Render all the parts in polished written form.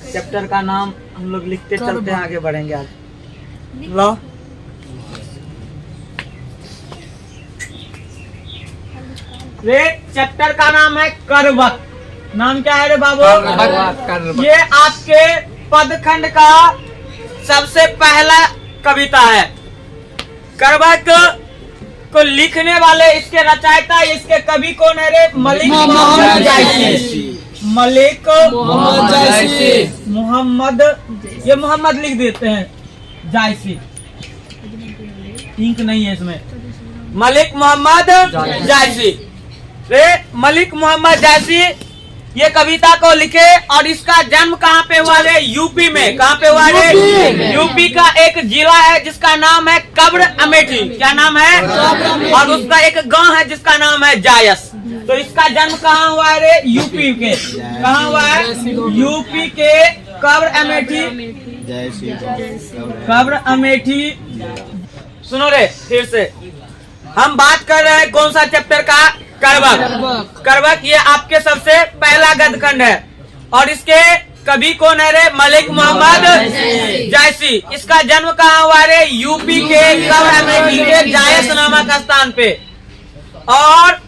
Chapter का नाम हम लोग लिखते चलते हैं, आगे बढ़ेंगे आज। लो रे, चैप्टर का नाम है करवक। नाम क्या है रे बाबू? ये आपके पदखंड का सबसे पहला कविता है। करवक को लिखने वाले, इसके रचयिता, इसके कवि कौन है रे? मलिक मोहम्मद जायसी। मलिक मोहम्मद जायसी। मोहम्मद, ये मोहम्मद लिख देते हैं, जायसी इंक नहीं है इसमें। मलिक मोहम्मद जायसी। रे मलिक मोहम्मद जायसी ये कविता को लिखे और इसका जन्म कहाँ पे हुआ रे? यूपी में। कहाँ पे हुआ रे? यूपी का एक जिला है जिसका नाम है कब्र अमेठी। क्या नाम है? और उसका एक गांव है जिसका नाम है जायस। तो इसका जन्म कहाँ हुआ है रे? यूपी के। कहाँ हुआ है? यूपी के कब्र अमेठी। कब्र अमेठी। सुनो रे फिर से, हम बात कर रहे हैं कौन सा चैप्टर का? करवक। करवक ये आपके सबसे पहला गद्यखंड है और इसके कवि कौन है रे? मलिक मोहम्मद जायसी। इसका जन्म कहाँ हुआ रे? यूपी के कब्र अमेठी के जायस नामक स्थान पे। और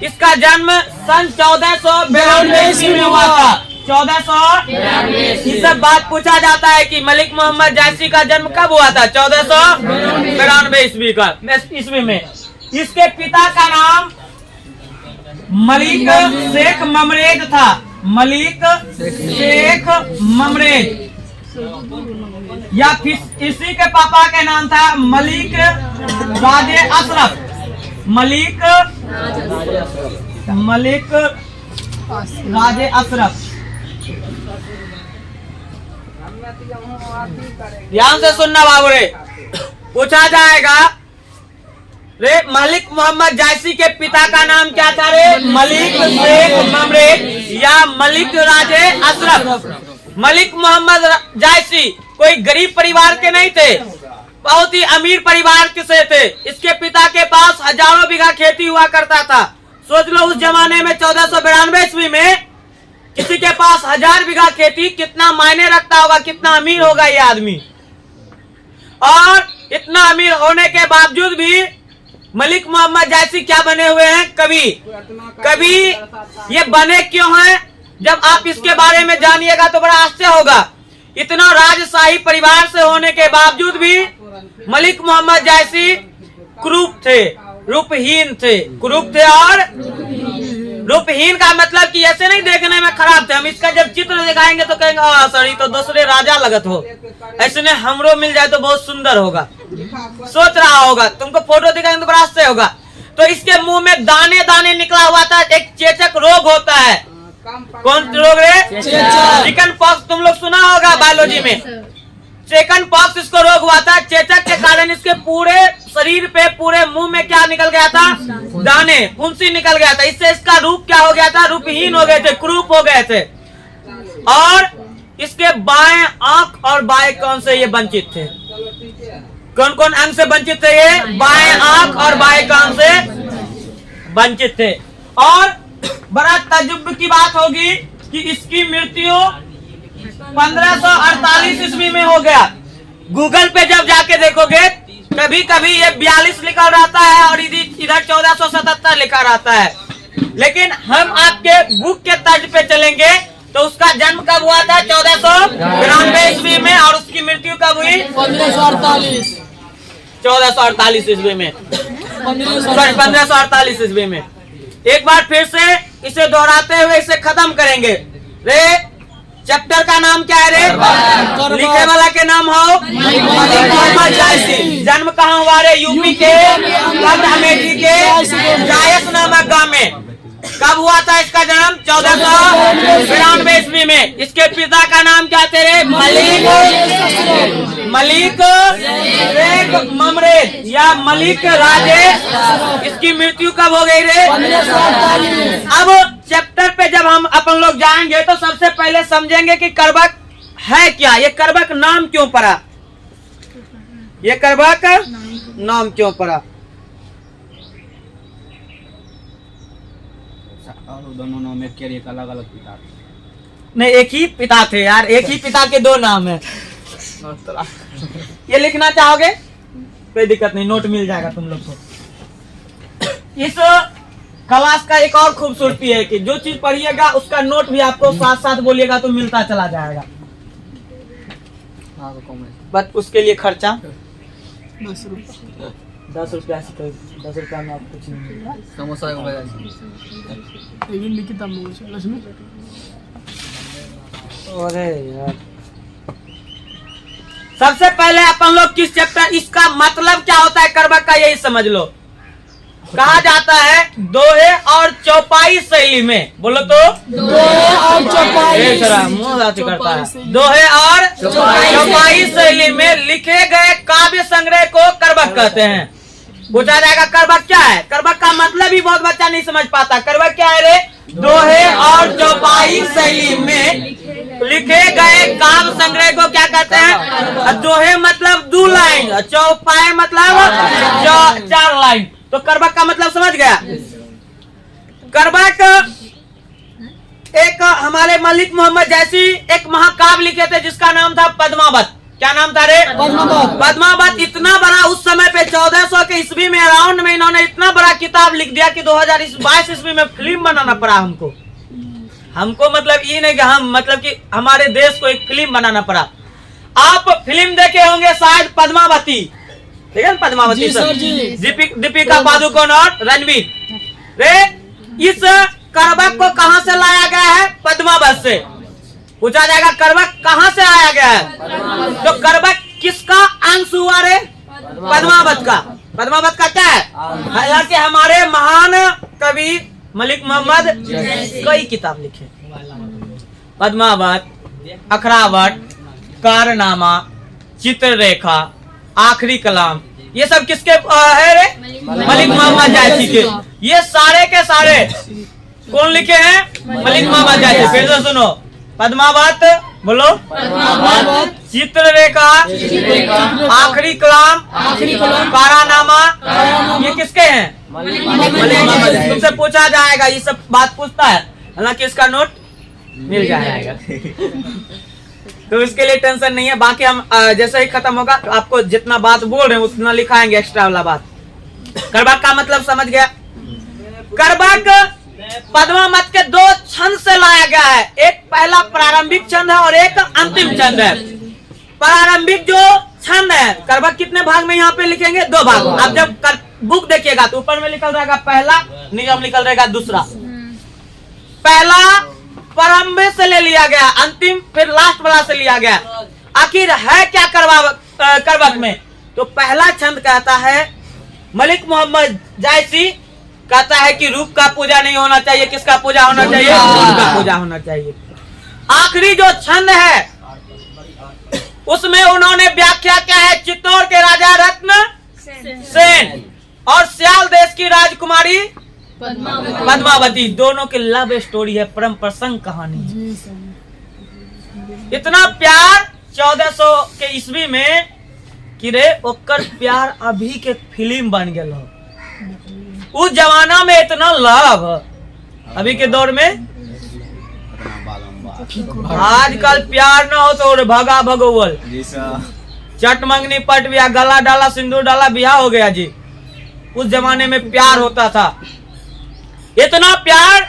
इसका जन्म सन 1492 में हुआ था। 1492। इस सब बात पूछा जाता है कि मलिक मोहम्मद जायसी का जन्म कब हुआ था? 1492 ईस्वी में। इसके पिता का नाम मलिक शेख ममरेज था। मलिक शेख ममरेज, या फिर इसी के पापा के नाम था मलिक राजे अशरफ। मलिक राजे अशरफ। ध्यान से सुनना बाबू रे, पूछा जाएगा रे मलिक मोहम्मद जायसी के पिता का नाम क्या था रे? मलिक शेख ममरेज या मलिक राजे अशरफ। मलिक मोहम्मद जायसी कोई गरीब परिवार के नहीं थे, बहुत ही अमीर परिवार के से थे। इसके पिता के पास हजारों बीघा खेती हुआ करता था। सोच लो उस जमाने में 1492 ईस्वी में किसी के पास 1000 बीघा खेती कितना मायने रखता होगा, कितना अमीर होगा ये आदमी। और इतना अमीर होने के बावजूद भी मलिक मोहम्मद जायसी क्या बने हुए हैं? कवि। कवि ये बने क्यों हैं? जब आप इसके बारे में जानिएगा तो बड़ा आश्चर्य होगा। इतना राजशाही परिवार से होने के बावजूद भी मलिक मोहम्मद जायसी कुरूप थे, रूपहीन थे। कुरूप थे और रूपहीन का मतलब कि ऐसे नहीं देखने में खराब थे। हम इसका जब चित्र दिखाएंगे तो कहेंगे सर ये तो दूसरे राजा लगत हो, ऐसे ने हमरो मिल जाए तो बहुत सुंदर होगा। सोच रहा होगा, तुमको फोटो दिखाएंगे तो बड़ा आश्चर्य होगा। तो इसके मुंह में दाने दाने निकला हुआ था। एक चेचक रोग होता है। कौन रोग रे? Chicken pox. तुम लोग सुना होगा बायोलॉजी में, चिकन पॉक्स इसको रोग हुआ था। चेचक के कारण इसके पूरे शरीर पे, पूरे मुंह में क्या निकल गया था? दाने, फुंसी निकल गया था। इससे इसका रूप क्या हो गया था? रूपहीन हो गए थे, कुरूप हो गए थे। और इसके बाएं आंख और बाएं कान से ये वंचित थे। कौन कौन अंग से वंचित थे ये? बाएं आंख और बाएं कान से वंचित थे। और बड़ा तजुब की बात होगी कि इसकी मृत्यु 1548 ईस्वी में हो गया। गूगल पे जब जाके देखोगे कभी कभी ये 42 लिखा रहता है और इधर 1477 लिखा रहता है। लेकिन हम आपके बुक के तर्ज पे चलेंगे तो उसका जन्म कब हुआ था? 1492 ईस्वी में। और उसकी मृत्यु कब हुई? 1548 ईस्वी में। 1548 ईस्वी में। एक बार फिर से इसे दोहराते हुए इसे खत्म करेंगे। रे चैप्टर का नाम क्या है रे? लिखने वाला के नाम हो मलिक मोहम्मद जायसी। जन्म कहाँ हुआ रे? यूपी के कब्र अमेठी के जायस नामक गांव में। कब हुआ था इसका जन्म? 1492 ईस्वी में। इसके पिता का नाम क्या थे रे? मलिक शेख ममरेज या मलिक राजे। इसकी मृत्यु कब हो गई रे? अब चैप्टर पे जब हम अपन लोग जाएंगे तो सबसे पहले समझेंगे कि करवक है क्या। ये करवक नाम क्यों पड़ा? ये करवक नाम क्यों पड़ा? दोनों नाम एक अलग अलग पिता। नहीं, एक ही पिता थे यार, एक ही पिता के दो नाम है। ये लिखना चाहोगे? कोई दिक्कत नहीं, नोट मिल जाएगा तुम लोग को। इस क्लास का एक और खूबसूरती है कि जो चीज पढ़िएगा उसका नोट भी आपको साथ साथ बोलिएगा तो मिलता चला जाएगा। बट उसके लिए खर्चा 10 रुपया। 10 रुपया से 10 रुपया में आपको कुछ नहीं मिलेगा। समोसा अरे यार, सबसे पहले अपन लोग किस चैप्टर, इसका मतलब क्या होता है करबक का, यही समझ लो। कहा जाता है दोहे और चौपाई शैली में, बोलो तो दोहे और चौपाई करता है। दोहे और चौपाई शैली में लिखे गए काव्य संग्रह को करबक कहते हैं। पूछा जाएगा करबक क्या है? करबक का मतलब ही बहुत बच्चा नहीं समझ पाता। करबक क्या है रे? दोहे और चौपाई शैली में लिखे गए काव्य संग्रह को क्या कहते हैं? दोहे मतलब 2 लाइन, चौपाई मतलब 4 लाइन। तो करबक का मतलब समझ गया? करबक एक हमारे मलिक मोहम्मद जैसी एक महाकाव्य लिखे थे जिसका नाम था पद्मावत। क्या नाम था रे? पद्मावत। इतना बड़ा उस समय पे 1400 के ईस्वी में अराउंड में इन्होंने इतना बड़ा किताब लिख दिया कि 2022 ईस्वी में फिल्म बनाना पड़ा हमको मतलब ये नहीं कि हम मतलब कि हमारे देश को एक फिल्म बनाना पड़ा। आप फिल्म देखे होंगे शायद पद्मावती, ठीक है? पद्मावती दीपिका पादुकोण और रणवीर। रे इस करबक को कहां से लाया गया है? पद्मावत से। पूछा जाएगा करबक कहां से आया गया है? तो करबक किसका अंश हुआ रे? पद्मावत का। पद्मावत का क्या है? हालांकि हमारे महान कवि मलिक मोहम्मद कई किताब लिखे, पद्मावत, अखरावट, कारनामा, चित्ररेखा, आखिरी कलाम, ये सब किसके है रे? मलिक मोहम्मद जायसी के। ये सारे के सारे कौन लिखे हैं? मलिक मोहम्मद जायसी। फिर से सुनो, पद्मावत बोलो, चित्ररेखा, आखिरी कलाम, कारनामा, ये किसके हैं? मलिक मोहम्मद। तुमसे पूछा जाएगा, ये सब बात पूछता है, हालांकि इसका नोट मिल जाएगा। तो इसके लिए टेंशन नहीं है। बाकी हम जैसे ही खत्म होगा तो आपको जितना बात बोल रहे हैं उतना लिखाएंगे, एक्स्ट्रा वाला बात। करबक का मतलब समझ गया? करबक पद्मावत के 2 छंद से लाया गया है। एक पहला प्रारंभिक छंद है और एक अंतिम छंद है। प्रारंभिक जो छंद है, करबक कितने भाग में यहाँ पे लिखेंगे? 2 भाग। आप जब बुक देखिएगा तो ऊपर में लिखल रहेगा पहला, नियम लिखल रहेगा दूसरा। पहला प्रारंभ से ले लिया गया, अंतिम फिर लास्ट वाला से लिया गया। आखिर है क्या करबक में? तो पहला छंद कहता है, मलिक मोहम्मद जायसी कहता है कि रूप का पूजा नहीं होना चाहिए, किसका पूजा होना चाहिए? रूप का पूजा होना चाहिए। आखिरी जो छंद है उसमें उन्होंने व्याख्या क्या है? चित्तौड़ के राजा रत्न सेन और स्याल देश की राजकुमारी पद्मावती, दोनों की लव स्टोरी है, परम प्रसंग कहानी। इतना प्यार 1400 के ईस्वी में कि रे ओकर प्यार अभी के फिल्म बन गया। उस जमाना में इतना लव, अभी के दौर में आजकल प्यार ना हो तो भागा भगोवल, चट मंगनी पट बिया, गला डाला सिंदूर डाला बिया हो गया जी। उस जमाने में प्यार होता था, इतना प्यार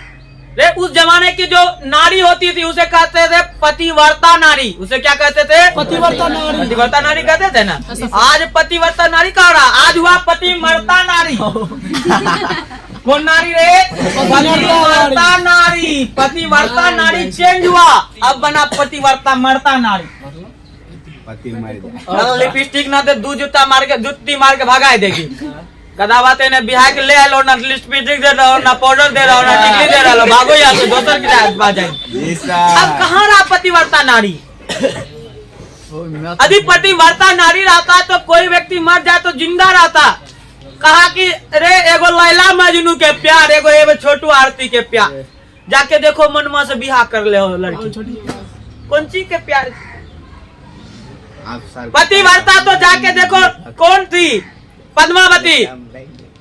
रे। उस जमाने की जो नारी होती थी उसे कहते थे पतिव्रता नारी। उसे क्या कहते थे? पतिव्रता नारी। पतिव्रता नारी कहते थे ना। आज पतिव्रता नारी कह रहा, आज हुआ पतिव्रता नारी। कौन नारी रे? पतिव्रता नारी। पतिव्रता नारी चेंज हुआ, अब बना पतिव्रता मरता नारी। लिपस्टिक ना दे, 2 जूता मार के, जुत्ती मार के भगा देगी। कदावत ने बिहार के ले आलो ना, लिपस्टिक दे रहा ना, पाउडर दे रहा ना, टिकली दे रहा, भागो यहाँ से, दोसर की बात जाएगी। अब कहाँ रहा पतिव्रता नारी? यदि पतिव्रता नारी रहता तो कोई व्यक्ति मर जाए तो जिंदा रहता। कहा कि रे एगो लैला मजनू के प्यार, एगो छोटू आरती के प्यार, जाके देखो मनमा से बिहार कर ले हो लड़की। कौन सी के प्यार? पतिव्रता तो जाके देखो कौन थी? पद्मावती।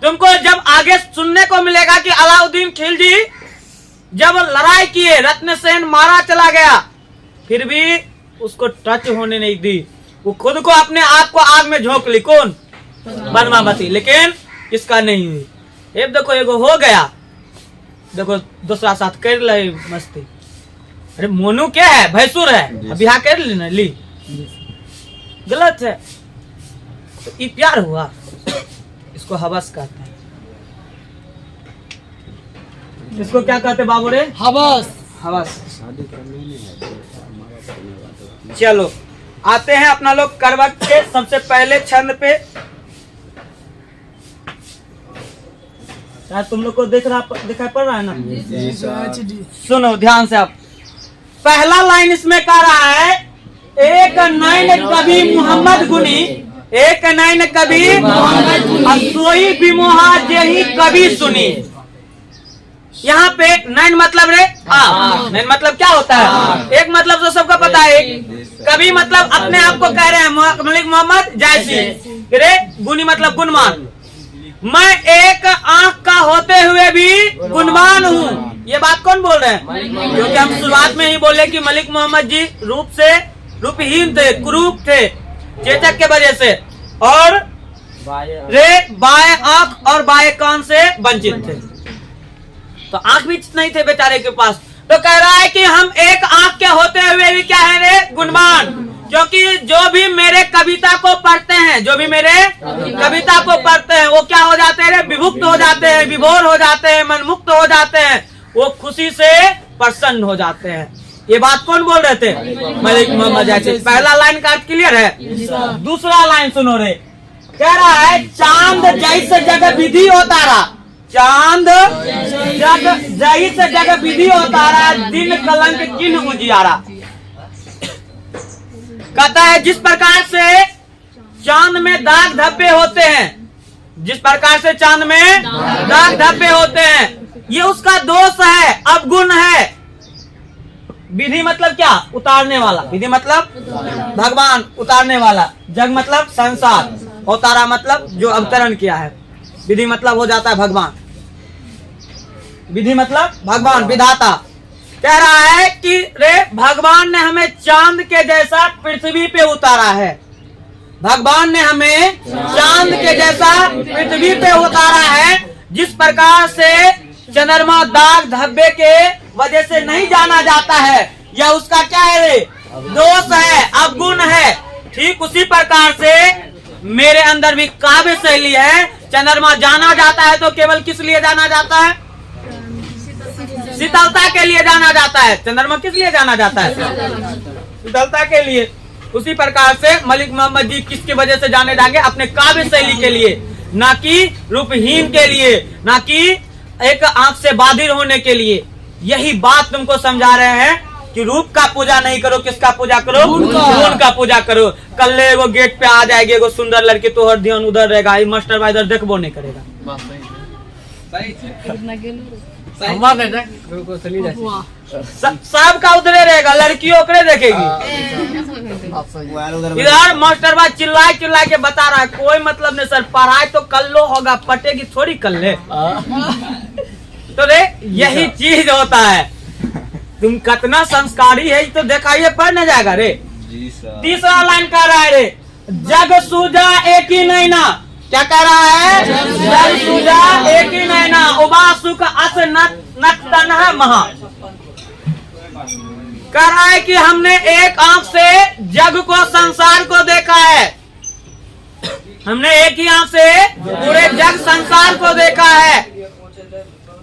तुमको जब आगे सुनने को मिलेगा कि अलाउद्दीन खिलजी जब लड़ाई किए, रत्नसेन मारा चला गया, फिर भी उसको टच होने नहीं दी। वो खुद को अपने आप को आग में झोंक ली। कौन? पद्मावती। लेकिन इसका नहीं हुई। ये देखो एगो हो गया, देखो दूसरा साथ कर ली मस्ती। अरे मोनू क्या है? भैंसुर है, बिहार कर ली ना, ली गलत है। तो ये प्यार हुआ? इसको हवस कहते हैं। इसको क्या कहते बाबू रे? हवस। हवस। चलो आते हैं अपना लोग करवट के सबसे पहले छंद पे। यार तुम लोग को दिखाई पड़ रहा है ना? सुनो ध्यान से। आप पहला लाइन इसमें कह रहा है, एक नैन कभी मोहम्मद गुनी, एक नैन कभी सोई बिमोहा जेही कभी सुनी। यहाँ पे नैन मतलब रे नैन मतलब क्या होता है? एक मतलब तो सबको पता है, कभी मतलब अपने आप को कह रहे हैं मलिक मोहम्मद जैसी, रे गुनी मतलब गुणवान। मैं एक आंख का होते हुए भी गुणवान हूँ। ये बात कौन बोल रहे हैं? क्योंकि हम शुरुआत में ही बोले कि मलिक मोहम्मद जी रूपहीन थे, कुरूप थे, चेचक के वजह से, और रे बाएं आंख और बाएं कान से वंचित थे। तो आंख भी नहीं थे बेचारे के पास। तो कह रहा है कि हम एक आंख के होते हुए भी क्या है रे? गुणवान। क्योंकि जो भी मेरे कविता को पढ़ते हैं, जो भी मेरे कविता को पढ़ते हैं, वो क्या हो जाते हैं रे? विभुक्त हो जाते हैं, विभोर हो जाते हैं, मनमुक्त हो जाते हैं, वो खुशी से प्रसन्न हो जाते हैं। ये बात कौन बोल रहे थे? मलिक मोहम्मद जैसी। पहला लाइन का क्लियर है? दूसरा लाइन सुनो रे। कह रहा है, चांद जैसे जग विधि उतारा, चांद जैसे जग विधि उतारा, दिन कलंक किन उजियारा। कहता है जिस प्रकार से चांद में दाग धब्बे होते हैं, जिस प्रकार से चांद में दाग धब्बे होते हैं, ये उसका दोष है, अवगुण है। विधि मतलब क्या? उतारने वाला। विधि मतलब भगवान, उतारने वाला। जग मतलब संसार, अवतारा मतलब जो अवतरण किया है। विधि मतलब हो जाता है भगवान। विधि मतलब भगवान, विधाता। कह रहा है कि रे भगवान ने हमें चांद के जैसा पृथ्वी पे उतारा है, भगवान ने हमें चांद के जैसा पृथ्वी पे उतारा है। जिस प्रकार से चंद्रमा दाग धब्बे के वजह से नहीं जाना जाता है, यह उसका क्या है रे? दोष है, अवगुण है। ठीक उसी प्रकार से मेरे अंदर भी काव्य शैली है। चंद्रमा जाना जाता है तो केवल किस लिए जाना जाता है? शीतलता के लिए जाना जाता है। चंद्रमा किस लिए जाना जाता है? शीतलता के लिए। उसी प्रकार से मलिक मोहम्मद जी किसकी वजह से जाने जाएंगे? अपने काव्य शैली के लिए, ना कि रूपहीन के लिए, ना कि एक आंख से बाधिर होने के लिए। यही बात तुमको समझा रहे हैं कि रूप का पूजा नहीं करो, किसका पूजा करो? गुण का पूजा करो। कल एगो गेट पे आ जाएगी एगो सुंदर लड़की, तो हर ध्यान उधर रहेगा, मास्टर भाई इधर देखबो नहीं करेगा। सबका उधरे रहेगा, लड़की ओकरे देखेगी। इधर मास्टर भाई चिल्ला के बता रहा है, कोई मतलब नहीं सर, पढ़ाई तो कल लो होगा, पटेगी थोड़ी कल ले। तो रे यही चीज होता है। तुम कितना संस्कारी है तो दिखाइए, पढ़ न जाएगा रे। तीसरा लाइन कह रहा है रे, जग सूजा एक ही नैना। क्या कह रहा है? जग सूजा एक ही नैना, उबासुक अस नक तन्हा महा। कह रहा है कि हमने एक आंख से जग को, संसार को देखा है। हमने एक ही आंख से पूरे जग संसार को देखा है।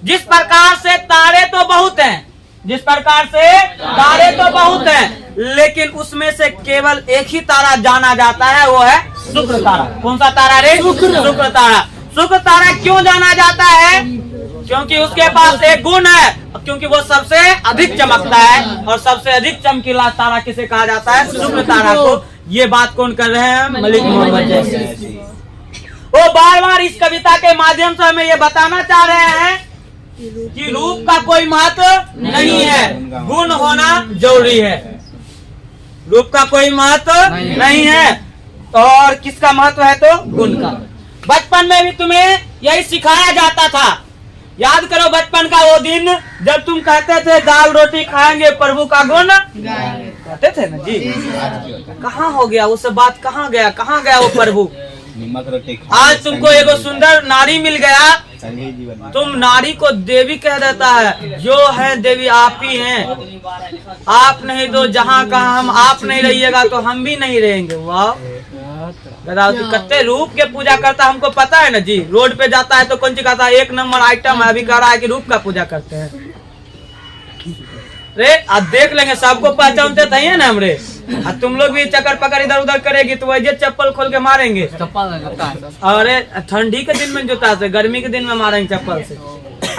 जिस प्रकार से तारे तो बहुत हैं, जिस प्रकार से तारे तो बहुत हैं, लेकिन उसमें से केवल एक ही तारा जाना जाता है, वो है शुक्र तारा। कौन सा तारा रे? शुक्र तारा। शुक्र तारा क्यों जाना जाता है? क्योंकि उसके पास एक गुण है, क्योंकि वो सबसे अधिक चमकता है, और सबसे अधिक चमकीला तारा किसे कहा जाता है? शुक्र तारा को। ये बात कौन कर रहे हैं? मलिक मोहम्मद जैसी। वो बार बार इस कविता के माध्यम से हमें ये बताना चाह रहे हैं कि रूप का कोई महत्व नहीं है, गुण होना जरूरी है। रूप का कोई महत्व नहीं है, और किसका महत्व है? तो गुण का। बचपन में भी तुम्हें यही सिखाया जाता था याद करो बचपन का वो दिन जब तुम कहते थे दाल रोटी खाएंगे प्रभु का गुण कहते थे ना जी। कहाँ हो गया वो सब बात, कहाँ गया वो प्रभु। आज तुमको एगो सुंदर नारी मिल गया, तुम नारी को देवी कह देता है। जो है देवी आप ही हैं, आप नहीं तो जहाँ कहाँ हम आप नहीं रहिएगा तो हम भी नहीं रहेंगे। वाह दादा कत्ते रूप के पूजा करता, हमको पता है ना जी। रोड पे जाता है तो कौन सी कहता है, एक नंबर आइटम है, अभी कह रहा है कि रूप का पूजा करते हैं। रे अब देख लेंगे, सबको पहचानते थे ना हमरे। तुम लोग भी चक्कर पकड़ इधर उधर करेगी तो वही चप्पल खोल के मारेंगे। अरे ठंडी के दिन में जूता से, गर्मी के दिन में मारेंगे चप्पल से।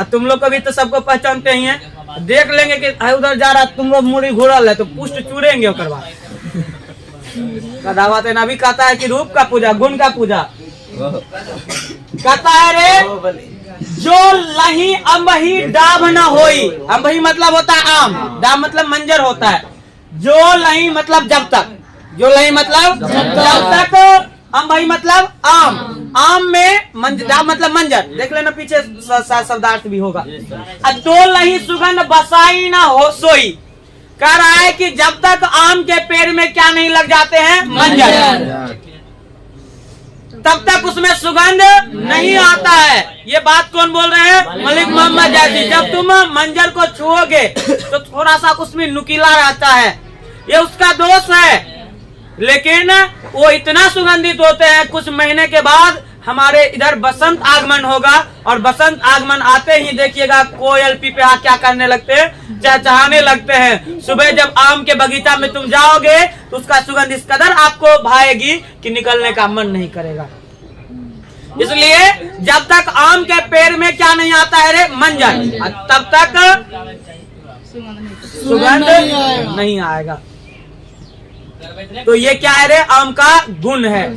तुम लोग को भी तो सबको पहचानते ही हैं। देख लेंगे कि उधर जा रहा तुम लोग मुड़ी घुरल है तो पुष्ट चूरेंगे। ओकर बाद दावत अभी कहता है कि रूप का पूजा, गुण का पूजा कहता है। रे जो लही अम्बही डाब न होई, अम्बही मतलब होता है आम, डाब मतलब मंजर होता है। जो लही मतलब जब तक, जो लही मतलब जब तक, अम्बही मतलब आम, आम में डाब मतलब मंजर। देख लेना पीछे शब्दार्थ भी होगा। दो लही सुगंध बसाई ना हो सोई, कह रहा है कि जब तक आम के पेड़ में क्या नहीं लग जाते हैं, मंजर, तब तक उसमें सुगंध नहीं आता है। ये बात कौन बोल रहे हैं, मलिक मोहम्मद जायसी। जब तुम मंजर को छुओगे तो थोड़ा सा उसमें नुकीला रहता है, ये उसका दोष है। लेकिन वो इतना सुगंधित होते हैं, कुछ महीने के बाद हमारे इधर बसंत आगमन होगा और बसंत आगमन आते ही देखिएगा कोयल पिपहा क्या करने लगते हैं, चहचहाने लगते हैं। सुबह जब आम के बगीचा में तुम जाओगे तो उसका सुगंध इस कदर आपको भाएगी कि निकलने का मन नहीं करेगा। इसलिए जब तक आम के पेड़ में क्या नहीं आता है रे, मंजर, तब तक सुगंध नहीं आएगा। तो ये क्या है रे, आम का गुण है।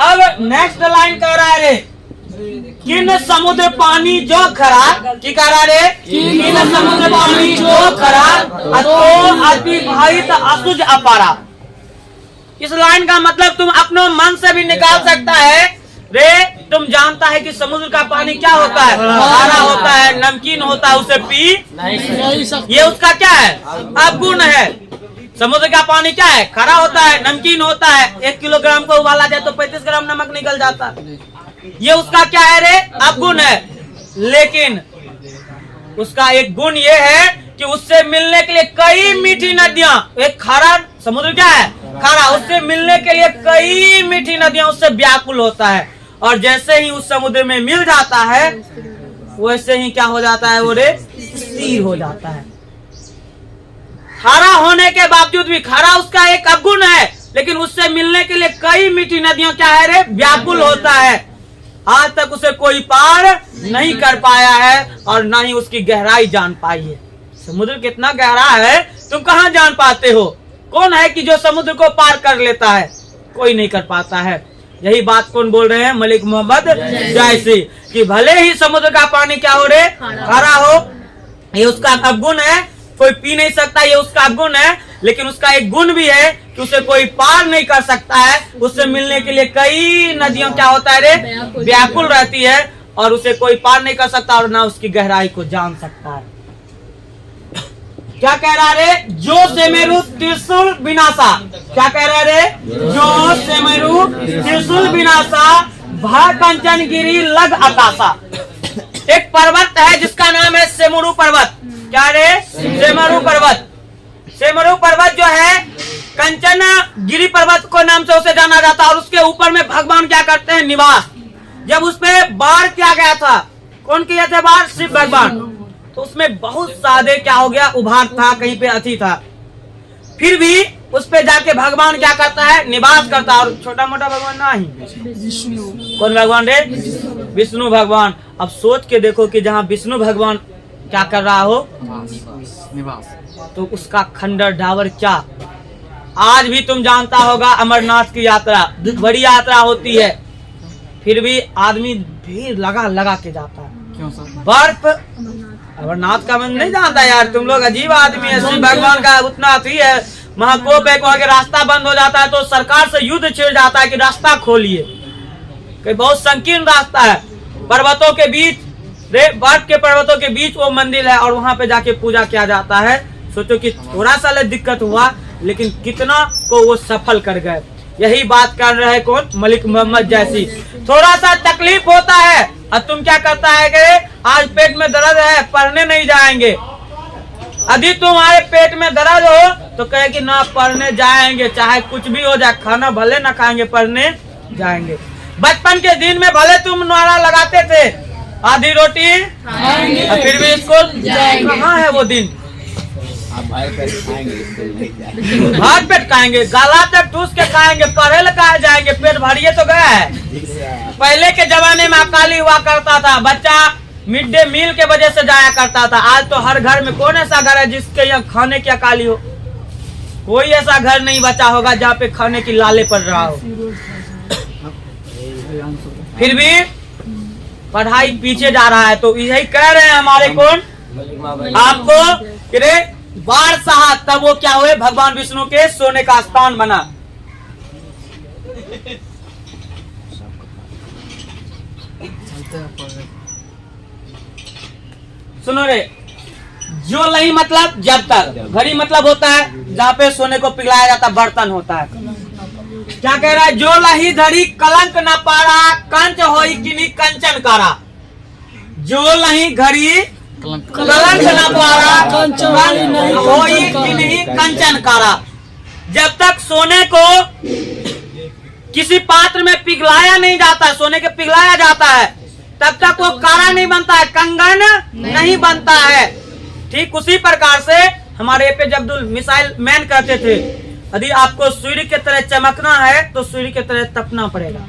अब नेक्स्ट लाइन कह रहा है रे, किन समुद्र पानी जो खरा, की कह रहा रे, किन समुद्र पानी जो खरा तो अति भाई असुज अपारा। इस लाइन का मतलब तुम अपने मन से भी निकाल सकता है रे। तुम जानता है कि समुद्र का पानी क्या होता है, खारा होता है, नमकीन होता है, उसे पी नहीं सकते। ये उसका क्या है, अवगुण है। समुद्र का पानी क्या है, खारा होता है, नमकीन होता है। 1 किलोग्राम को उबाला जाए तो 35 ग्राम नमक निकल जाता। ये उसका क्या है रे, अवगुण है। लेकिन उसका एक गुण ये है कि उससे मिलने के लिए कई मीठी नदियां, एक खारा समुद्र क्या है, खारा, उससे मिलने के लिए कई मीठी नदियां उससे व्याकुल होता है। और जैसे ही उस समुद्र में मिल जाता है वैसे ही क्या हो जाता है, वो रे स्थिर हो जाता है। खारा होने के बावजूद भी, खारा उसका एक अवगुण है, लेकिन उससे मिलने के लिए कई मीठी नदियां क्या है रे, व्याकुल होता है। आज तक उसे कोई पार नहीं कर पाया है और ना ही उसकी गहराई जान पाई है। समुद्र कितना गहरा है तुम कहाँ जान पाते हो। कौन है कि जो समुद्र को पार कर लेता है, कोई नहीं कर पाता है। यही बात कौन बोल रहे हैं, मलिक मोहम्मद जायसी, कि भले ही समुद्र का पानी क्या हो रे, खारा हो, ये उसका अवगुण है, कोई पी नहीं सकता, ये उसका गुण है। लेकिन उसका एक गुण भी है कि उसे कोई पार नहीं कर सकता है। उससे मिलने के लिए कई नदियां क्या होता है रे, व्याकुल रहती है और उसे कोई पार नहीं कर सकता और ना उसकी गहराई को जान सकता है। क्या कह रहा रे, जो सेमेरु त्रिशूल विनाशा, क्या कह रहा रे, जो सेमेरु त्रिशूल विनाशा भा कंचन गिरी लग आकाशा। एक पर्वत है जिसका नाम है सेमेरु पर्वत। क्या रे, सेमेरु पर्वत। सेमेरु पर्वत जो है कंचन गिरी पर्वत को नाम से उसे जाना जाता है और उसके ऊपर में भगवान क्या करते हैं, निवास। जब उस पे वार किया गया था, कौन किया था वार, शिव भगवान, तो उसमें बहुत सादे क्या हो गया, उभार था, कहीं पे अति था। फिर भी उस पे जाके भगवान क्या करता है, निवास करता है। और छोटा मोटा भगवान नहीं, कौन भगवान रे, विष्णु भगवान। अब सोच के देखो कि जहाँ विष्णु भगवान क्या कर रहा हो, निवास, तो उसका खंडर ढावर क्या। आज भी तुम जानता होगा अमरनाथ की यात्रा बड़ी यात्रा होती है, फिर भी आदमी भीड़ लगा के जाता है। क्यों सर? बर्फ, अमरनाथ का मन नहीं जानता यार, तुम लोग अजीब आदमी है। शिव भगवान का उतना अथी है, महाकोप है, वहाँ के रास्ता बंद हो जाता है तो सरकार से युद्ध छिड़ जाता है कि रास्ता खोलिए। बहुत संकीर्ण रास्ता है, पर्वतों के बीच रे बर्फ के पर्वतों के बीच वो मंदिर है और वहाँ पे जाके पूजा किया जाता है। सोचो कि थोड़ा सा दिक्कत हुआ लेकिन कितना को वो सफल कर गए। यही बात कर रहे हैं कौन? मलिक मोहम्मद जैसी। थोड़ा सा तकलीफ होता है और तुम क्या करता है कि आज पेट में दर्द है, पढ़ने नहीं जाएंगे। यदि तुम्हारे पेट में दर्द हो तो कहे कि ना पढ़ने जाएंगे, चाहे कुछ भी हो जाए, खाना भले ना खाएंगे, पढ़ने जाएंगे। बचपन के दिन में भले तुम नारा लगाते थे आधी रोटी और फिर भी स्कूल, कहाँ है वो दिन? भात पेट खाएंगे, गाला तक ठूस के खाएंगे, पढ़े लिखा जाएंगे, पेट भरिए तो गया है। पहले के जमाने में अकाली हुआ करता था, बच्चा मिड डे मील के वजह से जाया करता था। आज तो हर घर में कौन ऐसा घर है जिसके यहाँ खाने की अकाली हो? कोई ऐसा घर नहीं बचा होगा जहाँ पे खाने की लाले पड़ रहा हो। फिर भी पढ़ाई पीछे जा रहा है। तो यही कह रहे हैं हमारे कौन आपको कि रे बार सहा, तब वो क्या हुए? भगवान विष्णु के सोने का स्थान बना। सुनो रे, जो नहीं मतलब जब तक, घड़ी मतलब होता है जहाँ पे सोने को पिघलाया जाता बर्तन होता है। क्या कह रहा है? जो लही धड़ी कलंक न पारा, कंच होई किनी कंचन कारा। जो लही घड़ी कलंक न पारा, होई किनी कंचन कारा। जब तक सोने को किसी पात्र में पिघलाया नहीं जाता, सोने के पिघलाया जाता है, तब तक वो कारा नहीं बनता है, कंगन नहीं बनता है। ठीक उसी प्रकार से हमारे एपीजे अब्दुल मिसाइल मैन कहते थे, यदि आपको सूर्य की तरह चमकना है तो सूर्य की तरह तपना पड़ेगा।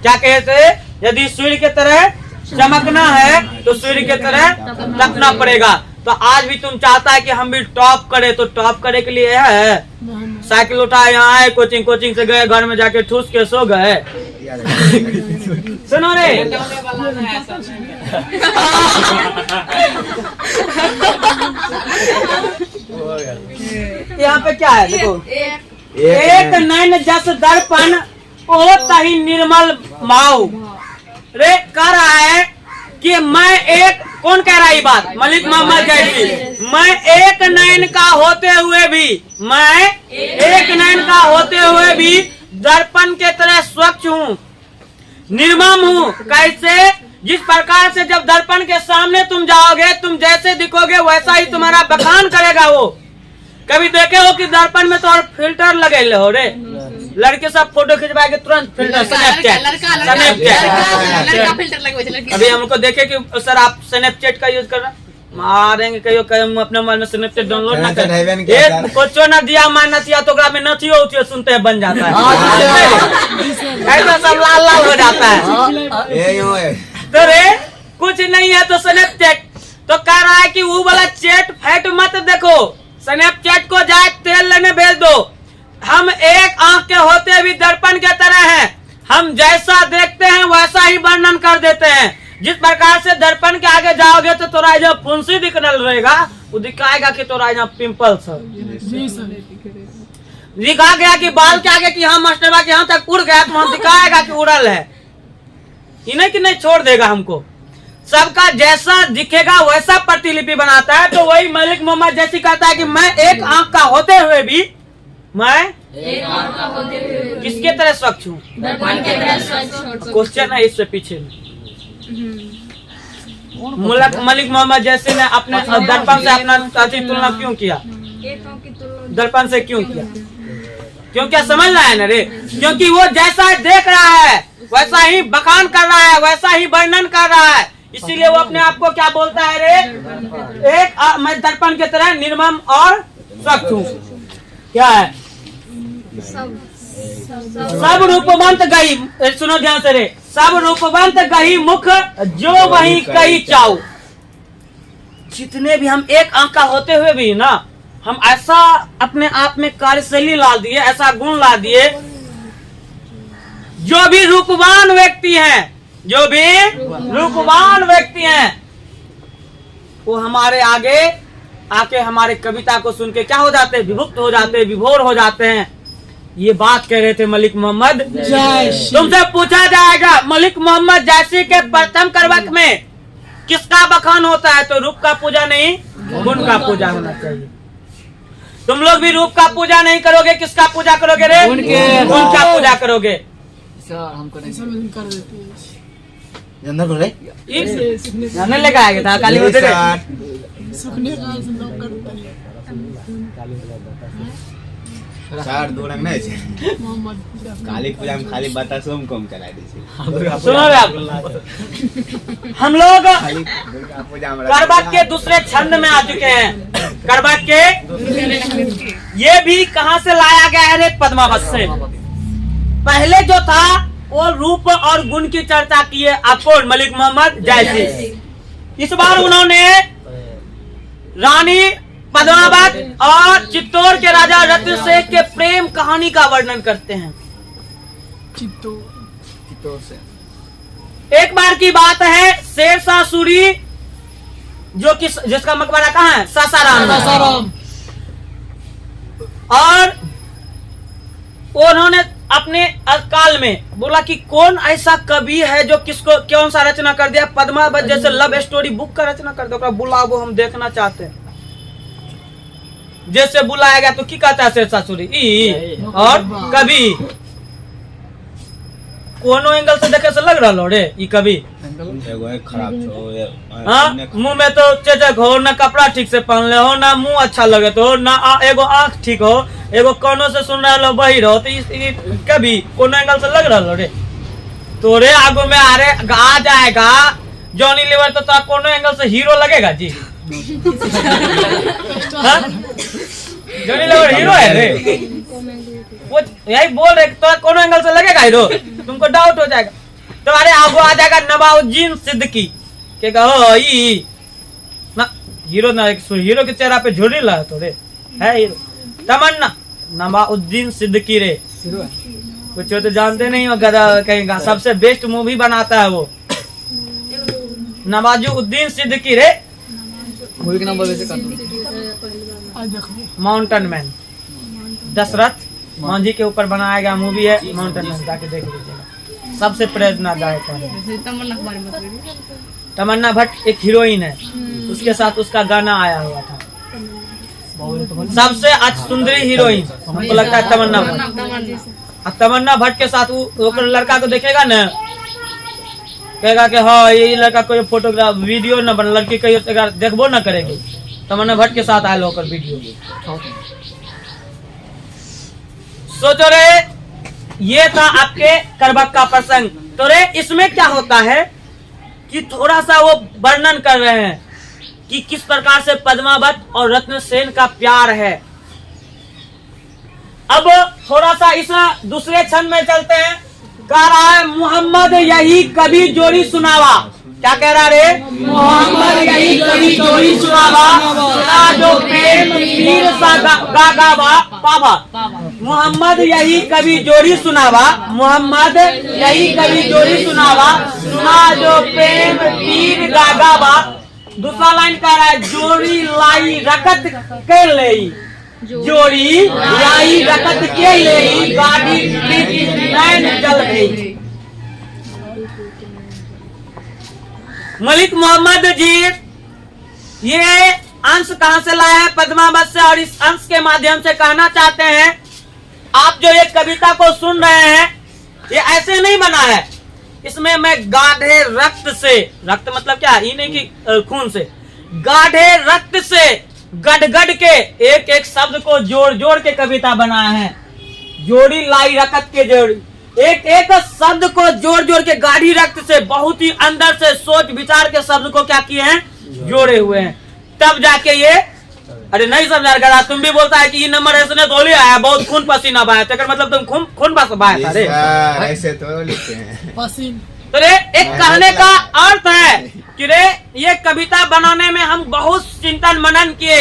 क्या कहते? यदि सूर्य की तरह चमकना है तो सूर्य की तरह तपना पड़ेगा। तो आज भी तुम चाहता है कि हम भी टॉप करे, तो टॉप करे के लिए है साइकिल उठाए, यहाँ आए, कोचिंग से गए, घर में जाके ठूस के सो गए। सुनो रे, यहाँ पे क्या है? देखो, एक नैन जस दर्पण ओ तही निर्मल माऊ। रे कह रहा है कि मैं एक, कौन कह रहा है ये बात? मलिक मोहम्मद जैसी। मैं एक नैन का होते हुए भी, मैं एक नैन का होते हुए भी दर्पण के तरह स्वच्छ हूँ, निर्मम हूँ। कैसे? जिस प्रकार से जब दर्पण के सामने तुम जाओगे, तुम जैसे दिखोगे वैसा ही तुम्हारा बखान करेगा वो। कभी देखे हो कि दर्पन में तो और फिल्टर लगे हो रे, लड़के सब फोटो खिंचवा के तुरंत फिल्टर, स्नैपचैट। अभी हमको देखे कि सर आप स्नैपचैट का यूज कर रहे, मारेंगे कहियो कहीं अपने मोबाइल में स्नैपचैट डाउनलोड ना करें, कुछ ना दिया मैं नथिया तो में नथियो उथियो सुनते हैं बन जाता है, ऐसा सब लाल लाल हो जाता है। तो रे कुछ नहीं है तो स्नैपचैट तो कह रहा है कि वो वाला चैट फैट मत देखो, स्नैपचैट को जाए तेल लेने भेज दो। हम एक आंख के होते भी दर्पण के तरह हैं, हम जैसा देखते हैं वैसा ही वर्णन कर देते हैं। जिस प्रकार से दर्पण के आगे जाओगे तो तोरा जब फुंसी दिखने रहेगा, वो दिखाएगा कि तोरा यहाँ पिंपल्स है, दिखा गया कि बाल के आगे कि यहाँ मस्टरबा के यहाँ तक उड़ गया तो हम दिखाएगा कि उड़ल है, इन्हें कि नहीं छोड़ देगा हमको। सबका जैसा दिखेगा वैसा प्रतिलिपि बनाता है। तो वही मलिक मोहम्मद जैसी कहता है कि मैं एक आंख का होते हुए भी, मैं किसके तरह स्वच्छ हूँ? क्वेश्चन है इससे पीछे। मलिक मोहम्मद जैसे ने अपने दर्पण से अपना तुलना क्यों किया? दर्पण से क्यों किया? क्यों? क्या समझ रहा है ना रे? क्योंकि वो जैसा देख रहा है वैसा ही बखान कर रहा है, वैसा ही वर्णन कर रहा है, इसीलिए वो अपने आप को क्या बोलता है रे? मैं दर्पण की तरह निर्मम और स्वच्छ हूँ। क्या है? सब रूपवंत गई, सुनो ध्यान से रे, सब रूपवंत गई मुख जो वही कही चाऊ। जितने भी हम एक आंख का होते हुए भी ना, हम ऐसा अपने आप में कार्यशैली ला दिए, ऐसा गुण ला दिए, जो भी रूपवान व्यक्ति हैं, जो भी रूपवान व्यक्ति हैं, वो हमारे आगे आके हमारे कविता को सुन के क्या हो जाते हैं? विभुक्त हो जाते हैं, विभोर हो जाते हैं। ये बात कह रहे थे मलिक मोहम्मद जैसी। तुमसे पूछा जाएगा मलिक मोहम्मद जैसी के प्रथम करवक में किसका बखान होता है तो रूप का पूजा नहीं गुण का पूजा होना चाहिए। तुम लोग भी रूप का पूजा नहीं करोगे, किसका पूजा करोगे रे? गुण का पूजा करोगे। अंदर बोले हमने लेकर आएगा था काली होते चार दो रंग नहीं छे काली पूजा में खाली बता सोम कम चला दी छे। सुनो रे आप, हम लोग दुर्गा पूजा में करवा के दूसरे छंद में आ चुके हैं। करवा के ये भी कहाँ से लाया गया है रे? पद्मावत से। पहले जो था वो रूप और गुण की चर्चा की है आपको मलिक मोहम्मद जायसी। इस बार उन्होंने रानी पद्मावत और चित्तौड़ के राजा रत्न सेठ के प्रेम कहानी का वर्णन करते हैं। चित्तौड़ से एक बार की बात है, शेरशाह सूरी जो कि जिसका मकबरा कहाँ है? सासाराम। और उन्होंने अपने काल में बोला कि कौन ऐसा कवि है जो किसको कौन सा रचना कर दिया, पद्मावत जैसे लव स्टोरी बुक का रचना कर दिया, बुलाओ वो हम देखना चाहते हैं। जैसे बुलाया गया तो की कहता है शेरशाह सूरी और कवि कोनो एंगल से देखे से लग रहा लो रे ई कवि खराब छो हाँ, मुंह में तो चेचक हो, ना कपड़ा ठीक से पहन ले हो, ना मुंह अच्छा लगे तो ना एगो आंख ठीक हो, एगो कोनो से सुन रहा लो बही रहो तो कभी कोनो एंगल से लग रहा लो रे। तो रे आगो में आ जाएगा जॉनी लीवर तो कोनो एंगल से हीरो लगेगा जी। जॉनी लीवर हीरो है रे, वो यही बोल रहे तो कोनो एंगल से लगेगा हीरो, तुमको डाउट हो जाएगा। तो अरे आगो आ जाएगा नवाजुद्दीन सिद्दीकी के कहो ई ना हीरो ना, हीरो के चेहरा पे झुर्री लगा तो रे है हीरो। तमन्ना नवाजुद्दीन सिद्दीकी रे, कुछ तो जानते नहीं हो कहीं सबसे बेस्ट मूवी बनाता है वो नवाजुद्दीन सिद्दीकी रे। मूवी का नाम बोले माउंटेन मैन, दशरथ मांझी के ऊपर बनाया गया मूवी है माउंटेन मैन, जाके देख लीजिएगा, सबसे प्रेरणादायक है। तमन्ना भट्ट एक हीरोइन है, उसके साथ उसका गाना आया हुआ था, सबसे सुंदरी हीरोइन हमको लगता है तमन्ना भट्ट। तमन्ना भट्ट के साथ वो लड़का को देखेगा ना, कहेगा कि हाँ ये लड़का कोई फोटोग्राफ वीडियो न बना, लड़की कहीं देखबो न करेगी, तमन्ना भट्ट के साथ आया होकर वीडियो। सोचो रे ये था आपके करबक का प्रसंग। तो रे इसमें क्या होता है कि थोड़ा सा वो वर्णन कर रहे हैं कि किस प्रकार से पद्मावत और रत्नसेन का प्यार है। अब थोड़ा सा इस दूसरे छंद में चलते हैं। कह रहा है मोहम्मद यही कभी जोड़ी सुनावा, क्या कह रहा रे? मोहम्मद यही कभी जोड़ी सुनावा, सुना जो प्रेम पीर सा गावा पावा। मोहम्मद यही कभी जोड़ी सुनावा, मोहम्मद यही कभी जोड़ी सुनावा, सुना जो प्रेम पीर गावा। दूसरा लाइन कह रहा है जोड़ी लाई रकत के ले, जोड़ी लाई रकत के ले, गाड़ी नैन जल गई। मलिक मोहम्मद जी ये अंश कहां से लाया है? पद्मावत से। और इस अंश के माध्यम से कहना चाहते हैं आप जो ये कविता को सुन रहे हैं ये ऐसे नहीं बना है, इसमें मैं गाढ़े रक्त से, रक्त मतलब क्या, ये नहीं कि खून से, गाढ़े रक्त से गढ़ के एक एक शब्द को जोड़ जोड़ के कविता बनाया है। जोड़ी लाई रकत के जोड़ी, एक एक शब्द को जोड़ जोड़ के गाढ़ी रक्त से बहुत ही अंदर से सोच विचार के शब्द को क्या किए हैं? जोड़े हुए हैं। तब जाके ये अरे नहीं समझा कर तुम भी बोलता है कि ये नंबर ऐसे गोली आया, बहुत खून पसीना बहाया, तो मतलब तुम खून बहाया था रे, ऐसे तो लिखते हैं। तो रे एक कहने का अर्थ है कि रे ये कविता बनाने में हम बहुत चिंतन मनन किए,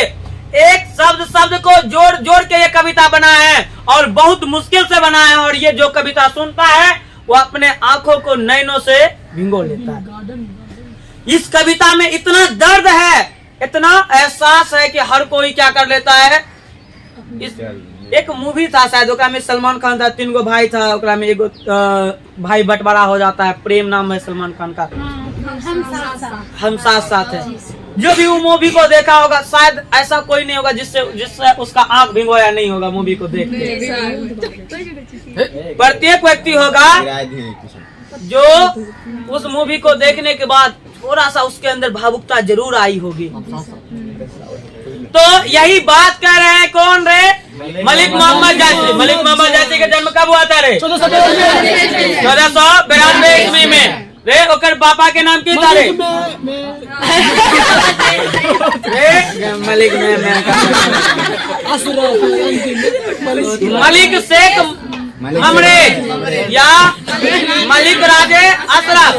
एक शब्द को जोड़ जोड़ के ये कविता बनाया है और बहुत मुश्किल से बनाया है। और ये जो कविता सुनता है वो अपने आंखों को नैनों से भिगो लेता है। इस कविता में इतना दर्द है, इतना एहसास है कि हर कोई क्या कर लेता है। एक मूवी था शायद, ओकरा में सलमान खान था, 3 गो भाई था, ओकरा में एगो भाई बंटवारा हो जाता है, प्रेम नाम है सलमान खान का। हम साथ साथ हैं। जो भी वो मूवी को देखा होगा, शायद ऐसा कोई नहीं होगा जिससे उसका आंख भिगोया नहीं होगा मूवी को देख के। प्रत्येक व्यक्ति होगा जो उस मूवी को देखने के बाद थोड़ा सा उसके अंदर भावुकता जरूर आई होगी। तो यही बात कर रहे हैं कौन रे? मलिक मोहम्मद जायसी। मलिक मोहम्मद जायसी का जन्म कब हुआ था रे? 1492 ईस्वी में रे। ओकर पापा के नाम की था रे? मलिक शेख ममरेज या मलिक राजे अशरफ।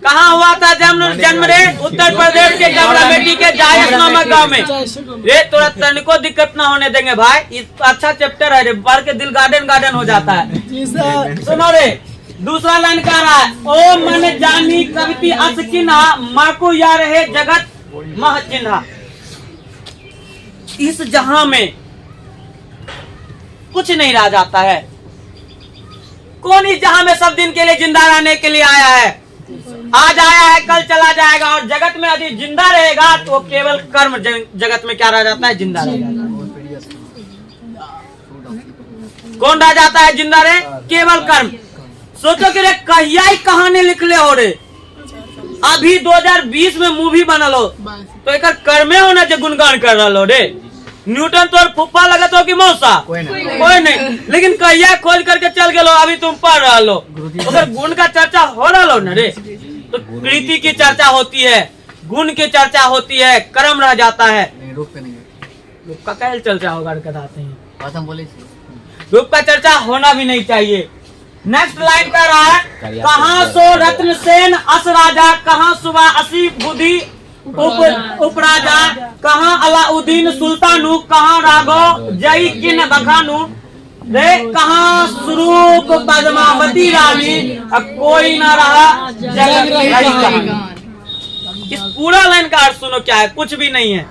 कहाँ हुआ था जन्म रे? उत्तर प्रदेश के गमरामेटी के जायस नामक गांव में रे। थोड़ा तनिको दिक्कत ना होने देंगे भाई, अच्छा चैप्टर है रे, पढ़ के दिल गार्डन हो जाता है। सुनो रे, दूसरा लाइन कह रहा है, ओ मन जानी कविति अस किन्हा, माको या रहे जगत मह चिन्हा। इस जहां में कुछ नहीं रह जाता है। कौन इस जहां में सब दिन के लिए जिंदा रहने के लिए आया है? आज आया है, कल चला जाएगा। और जगत में यदि जिंदा रहेगा तो केवल कर्म जगत में क्या रह जाता है? जिंदा रह जाता है। कौन रह जाता है जिंदा रहे? केवल कर्म। सोचो कि रे कहिया ही कहानी लिखले हो रे। अभी 2020 में मूवी बनल हो तो एक कर्मे होना जो गुणगान कर रहा हो रे। न्यूटन तो फुप्पा लगत हो कि मौसा? कोई नहीं। लेकिन कहिया खोज करके चल गए लो, अभी तुम पढ़ रहा लो। अगर गुण का चर्चा हो रहा लो न रे, तो कृति की चर्चा होती है, गुण की चर्चा होती है, कर्म रह जाता है। रूप का क्या चर्चा होगा? बताते हैं रूप का चर्चा होना भी नहीं चाहिए। नेक्स्ट लाइन कर रहा है, कहाँ सो रत्न सेन अस राजा, कहाँ सुबह असी बुद्धि उपराजा, कहाँ अलाउद्दीन सुल्तानु, कहाँ राघव जय किन बखानु रे, कहाँ स्वरूप पद्मावती रानी, अब कोई न रहा जगत रही। इस पूरा लाइन का अर्थ सुनो क्या है? कुछ भी नहीं है।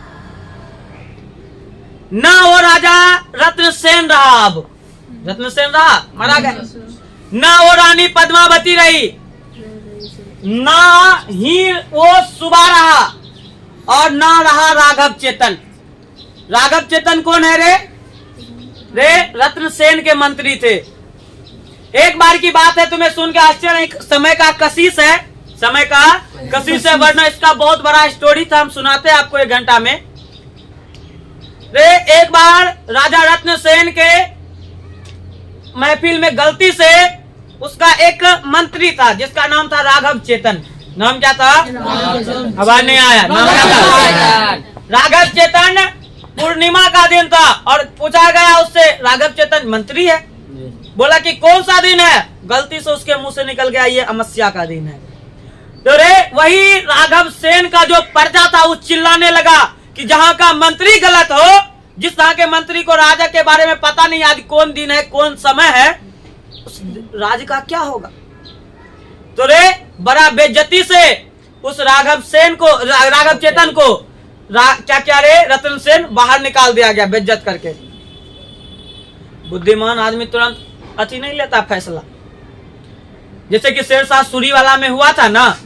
ना वो राजा रत्नसेन रहा, अब रत्नसेन रहा, मारा गया। ना वो रानी पद्मावती रही, ना ही वो सुबह रहा, और ना रहा राघव चेतन। राघव चेतन कौन है रे? रत्नसेन के मंत्री थे। एक बार की बात है, तुम्हें सुन के आश्चर्य, समय का कशिश है, समय का कशिश है, वरना इसका बहुत बड़ा स्टोरी था, हम सुनाते हैं आपको 1 घंटा में। एक बार राजा रत्नसेन के महफिल में गलती से उसका एक मंत्री था जिसका नाम था राघव चेतन। नाम क्या था? आवाज नहीं आया। नाम क्या था? राघव चेतन। पूर्णिमा का दिन था और पूछा गया उससे, राघव चेतन मंत्री है, बोला कि कौन सा दिन है? गलती से उसके मुंह से निकल गया ये अमावस्या का दिन है। तो वही राघव सेन का जो प्रजा था वो चिल्लाने लगा कि जहाँ का मंत्री गलत हो, जिस तरह के मंत्री को राजा के बारे में पता नहीं आज कौन दिन है कौन समय है, उस राज का क्या होगा। तो बड़ा बेइज्जती से उस राघव चेतन को क्या रतन सेन बाहर निकाल दिया गया बेइज्जत करके। बुद्धिमान आदमी तुरंत अति नहीं लेता फैसला। जैसे कि शेरशाह सूरी वाला में हुआ था ना,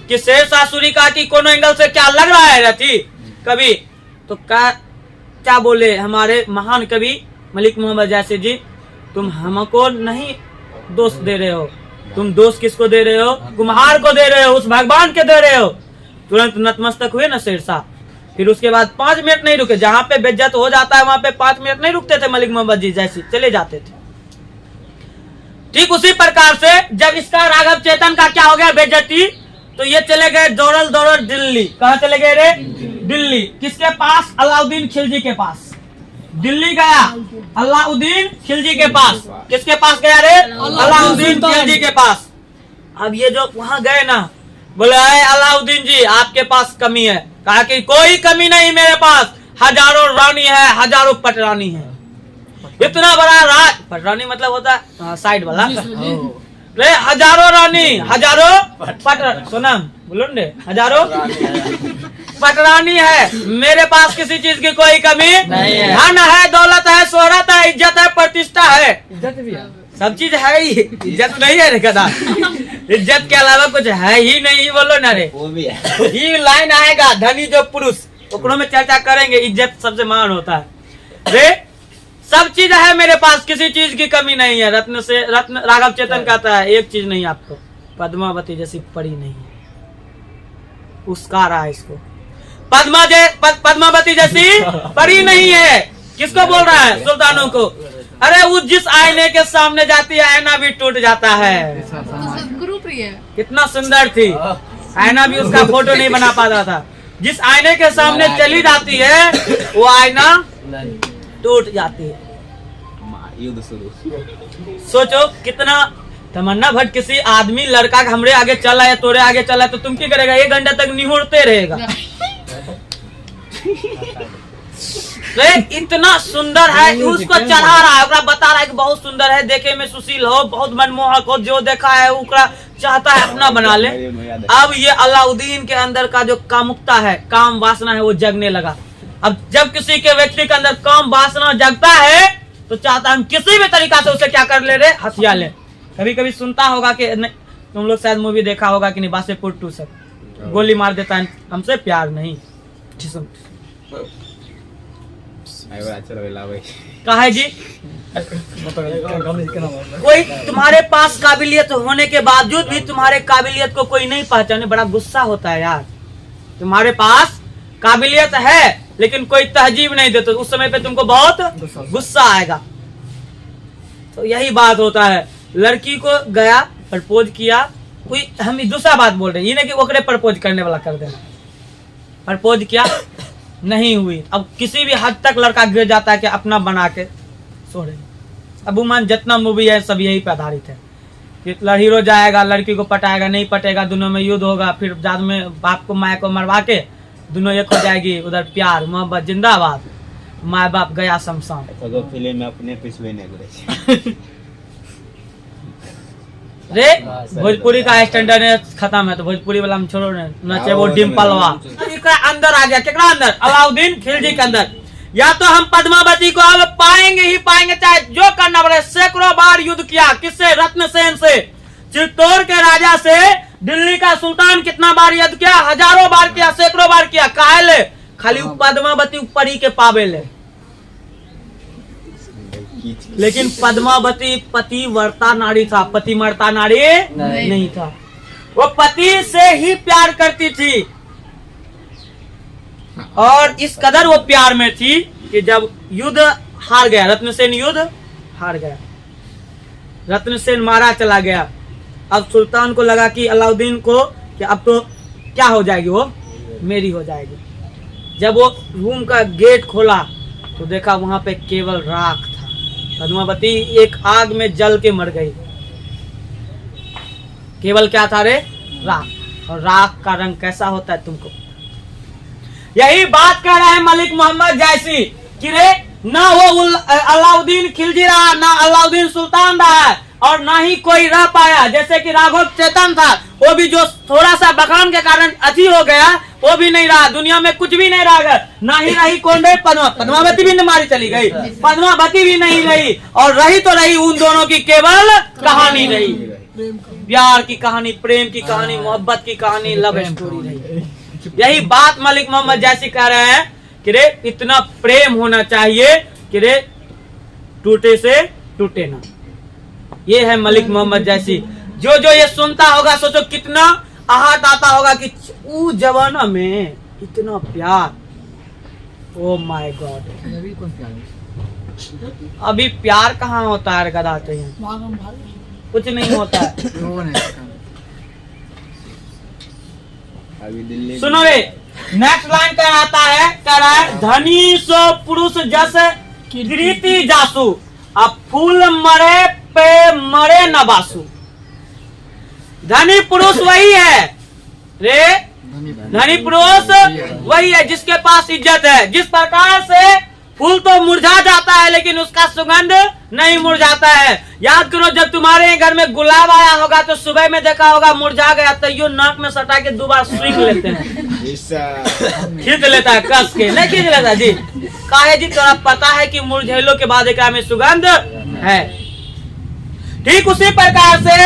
कि शेरशाह सूरी का कि कोनो एंगल से क्या लग रहा है रथी कभी, तो क्या बोले हमारे महान कवि मलिक मोहम्मद जायसी जी, तुम हमको नहीं दोष दे रहे हो, तुम दोष किसको दे रहे हो? कुम्हार को दे रहे हो, उस भगवान के दे रहे हो। तुरंत नतमस्तक हुए ना शेरशाह। फिर उसके बाद 5 मिनट नहीं रुके, जहां पे बेइज्जत हो जाता है वहां पे 5 मिनट नहीं रुकते थे मलिक मोहम्मद जी जायसी, चले जाते थे। ठीक उसी प्रकार से जब इसका राघव चेतन का क्या हो गया बेइज्जती, तो ये चले गए दौड़ दिल्ली। कहाँ चले गए रे? दिल्ली। किसके पास? अलाउद्दीन खिलजी के पास। दिल्ली गया अलाउद्दीन खिलजी के पास। किसके पास गया रे? अलाउद्दीन खिलजी के पास। अब ये जो वहां गए ना, बोले अलाउद्दीन जी आपके पास कमी है। कहा कि कोई कमी नहीं मेरे पास, हजारों रानी है, हजारों पटरानी है, इतना बड़ा राज। पटरानी मतलब होता है साइड वाला। हजारों रानी, हजारों सोनम बोलूंगे, हजारों पटरानी है, मेरे पास किसी चीज की कोई कमी नहीं है। धन है, दौलत है, शोहरत है, इज्जत है, प्रतिष्ठा है, इज्जत भी है, सब चीज है ही, इज्जत नहीं है गधा। इज्जत के अलावा कुछ है ही नहीं, बोलो ना रे। वो भी है। ये लाइन आएगा, धनी जो पुरुष, ओकरों में चर्चा करेंगे। इज्जत सबसे महान होता है रे। सब चीज है मेरे पास, किसी चीज की कमी नहीं है। रत्न राघव चेतन कहता है एक चीज नहीं आपको, पद्मावती जैसी परी नहीं है। उसका रहा है इसको, पद्मावती जैसी परी नहीं है। किसको बोल रहा है? सुल्तानों को। अरे वो जिस आईने के सामने जाती है आईना भी टूट जाता है। कितना सुंदर थी, आईना भी उसका फोटो नहीं बना पाता था। जिस आईने के सामने चली जाती है वो आईना टूट जाती है। युद्ध शुरू। सोचो कितना। तमन्ना भट्ट किसी आदमी लड़का हमरे आगे चला है, तोरे आगे चला है, तो तुम क्या करेगा? 1 घंटे तक निहुरते रहेगा। तो इतना सुंदर है, उसको चढ़ा रहा है, ओकरा बता रहा है कि बहुत सुंदर है, देखे में सुशील हो, बहुत मनमोहक हो, जो देखा है ओकरा चाहता है अपना बना ले। अब ये अलाउद्दीन के अंदर का जो कामुकता है, काम वासना है, वो जगने लगा। अब जब किसी के व्यक्ति के अंदर काम वासना जगता है तो चाहता है किसी भी तरीका से उसे क्या कर ले रे, हथिया ले। कभी कभी सुनता होगा कि तुम लोग शायद मूवी देखा होगा कि नहीं, बासेपुर 2 से गोली मार देता है, हमसे प्यार नहीं। कहा है जी, कोई तुम्हारे पास काबिलियत होने के बावजूद भी तुम्हारे काबिलियत को कोई नहीं पहचाने, बड़ा गुस्सा होता है यार। तुम्हारे पास काबिलियत है लेकिन कोई तहजीब नहीं देते, उस समय पे तुमको बहुत गुस्सा आएगा। तो यही बात होता है। लड़की को गया, प्रपोज किया, कोई हम दूसरा बात बोल रहे हैं, ये नहीं कि ओकरे प्रपोज करने वाला कर देना। प्रपोज किया, नहीं हुई, अब किसी भी हद तक लड़का गिर जाता है कि अपना बना के छोड़े। अब उमान जितना मूवी है सब यही पे आधारित है कि हीरो जाएगा, लड़की को पटाएगा, नहीं पटेगा, दोनों में युद्ध होगा, फिर बाद में बाप को माँ को मरवा के दोनों एक हो जाएगी। उधर प्यार मोहब्बत जिंदाबाद, माँ बाप गया शमशान। तो फिल्म में अपने पिछले नहीं रे भोजपुरी का स्टैंडर्ड खत्म है, तो भोजपुरी वाला हम छोड़ो न चाहे वो डिम्पलवा अंदर आ गया। केकरा अंदर? अलाउद्दीन खिलजी के अंदर। या तो हम पद्मावती को अब पाएंगे ही पाएंगे, चाहे जो करना पड़े। सैकड़ों बार युद्ध किया, किससे? रत्नसेन से। चित्तौड़ के राजा से दिल्ली का सुल्तान कितना बार युद्ध किया? हजारों बार किया, सैकड़ों बार किया। काहे ले? खाली पद्मावती परी के पावे ले। लेकिन पद्मावती पतिव्रता नारी था, पतिव्रता नारी नहीं था। वो पति से ही प्यार करती थी, और इस कदर वो प्यार में थी कि जब युद्ध हार गया, रत्नसेन युद्ध हार गया, रत्नसेन मारा चला गया। अब सुल्तान को लगा कि अलाउद्दीन को कि अब तो क्या हो जाएगी, वो मेरी हो जाएगी। जब वो रूम का गेट खोला तो देखा वहां पे केवल राख था। पद्मावती एक आग में जल के मर गई। केवल क्या था रे? राख। और राख का रंग कैसा होता है तुमको? यही बात कह रहा है मलिक मोहम्मद जैसी कि रे ना वो अलाउद्दीन खिलजी रहा, ना अलाउद्दीन सुल्तान रहा, और ना ही कोई रह पाया। जैसे कि राघव चेतन था, वो भी जो थोड़ा सा बखान के कारण अति हो गया, वो भी नहीं रहा। दुनिया में कुछ भी नहीं रहा। ना ही रही कौन रही? पद्मावती भी मारी चली गई, पद्मावती भी नहीं रही, और रही तो रही उन दोनों की केवल कहानी रही। प्यार की कहानी, प्रेम की कहानी, मोहब्बत की कहानी, लव स्टोरी रही। यही बात मलिक मोहम्मद जैसी कह रहे हैं कि रे इतना प्रेम होना चाहिए कि रे टूटे से टूटे ना। ये है मलिक मोहम्मद जैसी। जो जो ये सुनता होगा सोचो कितना आहत आता होगा कि उस जमाना में इतना प्यार। ओ माय गॉड, अभी प्यार कहाँ होता है गधा? कुछ नहीं होता है। अभी दिल्ली सुनो रे, नेक्स्ट लाइन कह रहा है धनी सो पुरुष जस कीर्ति जासु, अब फूल मरे पे मरे न बासु। धनी पुरुष वही है रे, धनी पुरुष वही है जिसके पास इज्जत है। जिस प्रकार से फूल तो मुरझा जाता है लेकिन उसका सुगंध नहीं मुरझाता है। याद करो जब तुम्हारे घर में गुलाब आया होगा तो सुबह में देखा होगा मुरझा गया, तो यो नाक में सटा के दोबारा सूंघ लेते हैं, खींच लेता है कस के, नहीं खींच लेता जी। काहे जी? तोरा पता है कि मुरझेलों के बाद एक में सुगंध है। ठीक उसी प्रकार से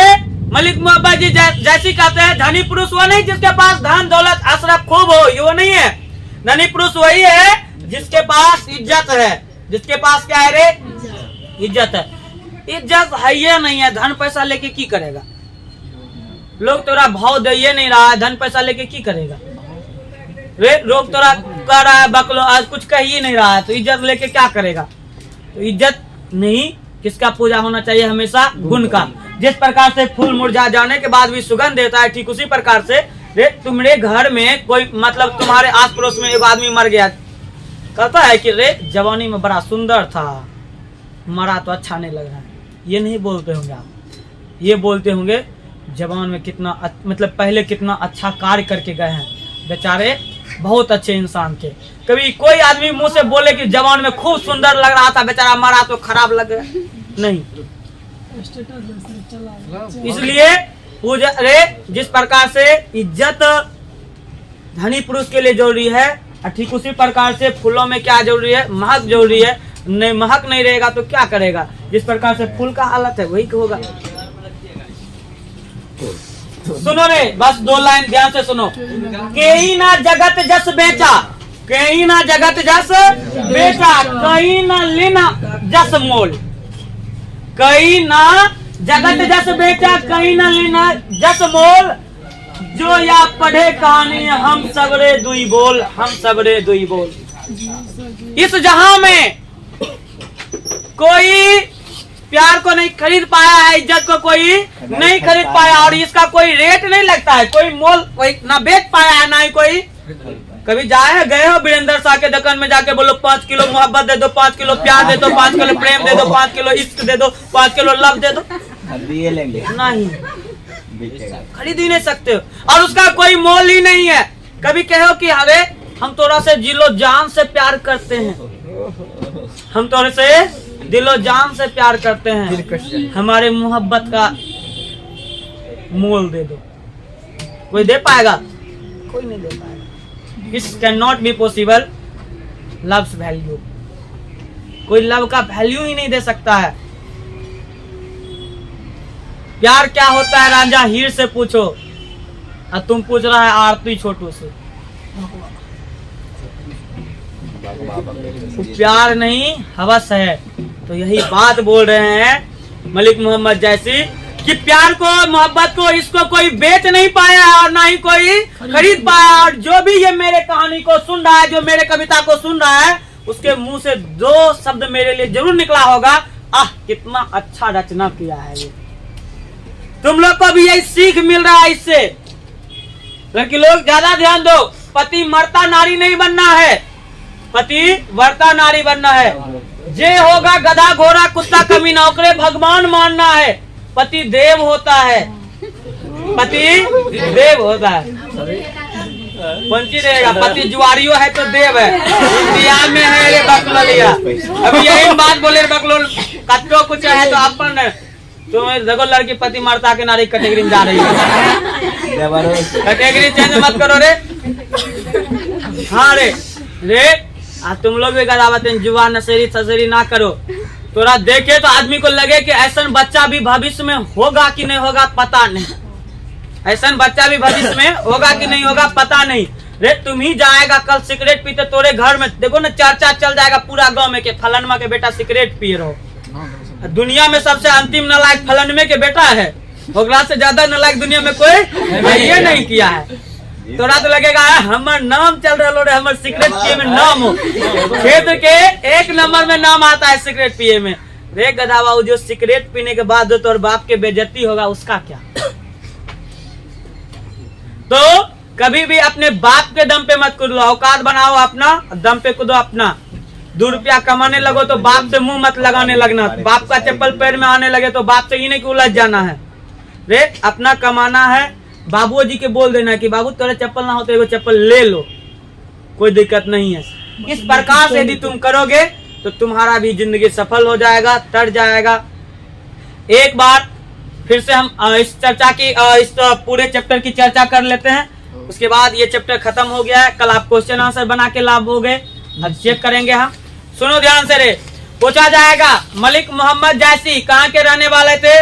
मलिक मोहम्मद जी जैसी कहते हैं धनी पुरुष वो नहीं जिसके पास धन दौलत अशरफ खूब हो, ये वो नहीं है। धनी पुरुष वही है जिसके पास इज्जत है। जिसके पास क्या है रे? इज्जत है। इज्जत है ये नहीं है, धन पैसा लेके की करेगा? लोग तोरा भाव दे नहीं रहा है, धन पैसा लेके की करेगा रे? लोग तोरा कह रहा है बकलो, आज कुछ कह ही नहीं रहा है, तो इज्जत लेके क्या करेगा? तो इज्जत नहीं, किसका पूजा होना चाहिए? हमेशा गुण का। जिस प्रकार से फूल मुरझा जाने के बाद भी सुगंध देता है, ठीक उसी प्रकार से रे तुम्हारे घर में कोई मतलब तुम्हारे आस पड़ोस में एक आदमी मर गया, कहता है कि रे जवानी में बड़ा सुंदर था, मरा तो अच्छा नहीं लग रहा है। ये नहीं बोलते होंगे आप, ये बोलते होंगे जवान में कितना मतलब पहले कितना अच्छा कार्य करके गए हैं, बेचारे बहुत अच्छे इंसान थे। कभी कोई आदमी मुंह से बोले कि जवान में खूब सुंदर लग रहा था, बेचारा मरा तो खराब लग रहा नहीं। इसलिए पूजा रे जिस प्रकार से इज्जत धनी पुरुष के लिए जरूरी है, ठीक उसी प्रकार से फूलों में क्या जरूरी है? महक जरूरी है। नहीं महक नहीं रहेगा तो क्या करेगा? जिस प्रकार से फूल का हालत है वही होगा। सुनो रे, बस 2 लाइन ध्यान से सुनो। कहीं ना जगत जस बेचा, कहीं ना जगत जस बेचा, कहीं ना लेना जस मोल। कहीं ना जगत जस बेचा, कहीं ना लेना जस मोल। जो या पढ़े कहानी हम सबरे दुई बोल, हम सबरे दुई बोल। इस जहां में कोई प्यार को नहीं खरीद पाया है, इज्जत को कोई नहीं खरीद पाया, और इसका कोई रेट नहीं लगता है, कोई मोल कोई ना बेच पाया है, ना ही कोई। कभी जाए गए हो वीरेंद्र शाह के दुकान में जाके बोलो 5 किलो मोहब्बत दे दो, 5 किलो प्यार दे दो, 5 किलो प्रेम दे दो, 5 किलो इश्क दे दो, 5 किलो लव दे दो? दिए लेंगे नहीं, खरीद ही नहीं सकते हो, और उसका कोई मोल ही नहीं है। कभी कहो कि अरे हम तोरा से दिलो जान से प्यार करते हैं, हम तोरे से दिलो जान से प्यार करते हैं, हमारे मोहब्बत का मोल दे दो। कोई दे पाएगा? कोई नहीं दे पाएगा। This can not be possible. Loves value, कोई लव का वैल्यू ही नहीं दे सकता है। प्यार क्या होता है राजा हीर से पूछो, और तुम पूछ रहा है आरती छोटू से। प्यार नहीं हवस है। तो यही बात बोल रहे हैं मलिक मोहम्मद जैसी कि प्यार को, मोहब्बत को, इसको कोई बेच नहीं पाया और ना ही कोई खरीद पाया। और जो भी ये मेरे कहानी को सुन रहा है, जो मेरे कविता को सुन रहा है, उसके मुंह से 2 शब्द मेरे लिए जरूर निकला होगा, आह कितना अच्छा रचना किया है ये। तुम लोग को भी यही सीख मिल रहा है इससे। लड़की लोग ज्यादा ध्यान दो, पति मरता नारी नहीं बनना है, पति वर्ता नारी बनना है। जे होगा गधा घोड़ा कुत्ता कमीना ओकरे भगवान मानना है। पति देव होता है, पति देव होता है। पंची रहेगा, पति जुआरियो है तो देव है। इंडिया में है रे बकलोलिया। अभी यही बात बोले बकलोल कत्तो कुछ है तो अपन तो देखो लड़की पति मरता के नारी कैटेगरी में जा रही है। कैटेगरी चेंज मत करो रे। हाँ रे आज तुम लोग भी गदावत जुआ नशेरी सशेरी ना करो। तोरा देखे तो आदमी को लगे कि ऐसा बच्चा भी भविष्य में होगा कि नहीं होगा पता नहीं, ऐसा बच्चा भी भविष्य में होगा कि नहीं होगा पता नहीं। रे तुम ही जाएगा कल सिगरेट पीते तोरे घर में, देखो ना चर्चा चल जाएगा पूरा गांव में कि फलनमा के बेटा सिगरेट पी रहो। दुनिया में सबसे अंतिम नालायक फलनमे के बेटा है, ओकरा से ज्यादा नालायक दुनिया में कोई ये नहीं किया है। तोरा तो लगेगा हमार नाम चल रहा है, हमारे सिगरेट पिए में नाम हो, क्षेत्र के 1 नंबर में नाम आता है सिगरेट पिए में। रे गधावा जो सिगरेट पीने के बाद जो तोर बाप के बेइज्जती होगा उसका क्या? तो कभी भी अपने बाप के दम पे मत कूदो, औकात बनाओ अपना, दम पे कूदो अपना। 2 रुपया कमाने लगो तो बाप से मुंह मत लगाने लगना। बाप का चप्पल पैर में आने लगे तो बाप से ही नहीं उलझ जाना है। रे अपना कमाना है, बाबूजी के बोल देना कि बाबू तेरे चप्पल ना हो तो एगो चप्पल ले लो, कोई दिक्कत नहीं है। इस प्रकार से यदि तुम करोगे तो तुम्हारा भी जिंदगी सफल हो जाएगा, तर जाएगा। एक बार फिर से हम इस चर्चा की इस पूरे चैप्टर की चर्चा कर लेते हैं, उसके बाद ये चैप्टर खत्म हो गया है। कल आप क्वेश्चन आंसर बना के लाभ हो गए, अब चेक करेंगे हम। सुनो ध्यान से रे, पूछा जाएगा मलिक मोहम्मद जैसी कहाँ के रहने वाले थे?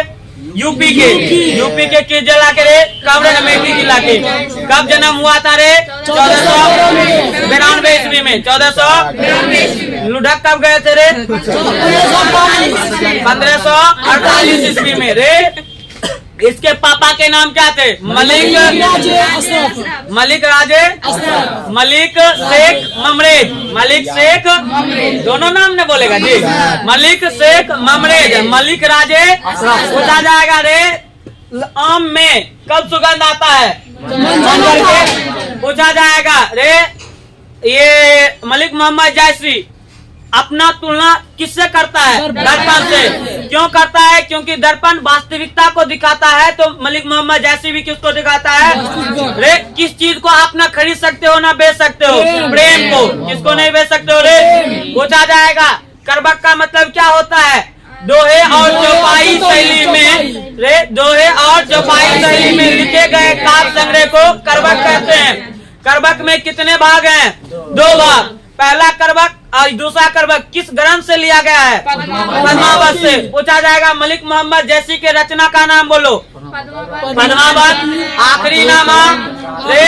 यूपी के किस जिला के रे? कमरे अमेठी जिला के। कब जन्म हुआ था रे? 1492 ईस्वी में। 1492 लुढ़क कब गए थे रे? 1548 ईस्वी में रे। इसके पापा के नाम क्या थे? मलिक राजे, मलिक शेख ममरेज। मलिक शेख, दोनों नाम ने बोलेगा जी। मलिक शेख ममरेज, मलिक राजे। पूछा जाएगा रे आम में कब सुगंध आता है? पूछा जाएगा रे ये मलिक मोहम्मद जायसी अपना तुलना किससे करता है? दर्पण से। क्यों करता है? क्योंकि दर्पण वास्तविकता को दिखाता है, तो मलिक मोहम्मद जैसी भी किसको दिखाता है? रे किस चीज को आप ना खरीद सकते हो ना बेच सकते हो? प्रेम को। किसको नहीं बेच सकते हो रे? पूछा जाएगा करबक का मतलब क्या होता है? दोहे और चौपाई शैली में रे, दोहे और चौपाई शैली में लिखे गए काव्य संग्रह को करबक कहते हैं। करबक में कितने भाग हैं? 2 भाग। पहला करबक और दूसरा करबक किस ग्रंथ से लिया गया है? पद्मावत से। पूछा जाएगा मलिक मोहम्मद जैसी के रचना का नाम बोलो। पद्मावत। आखिरी नामा रे?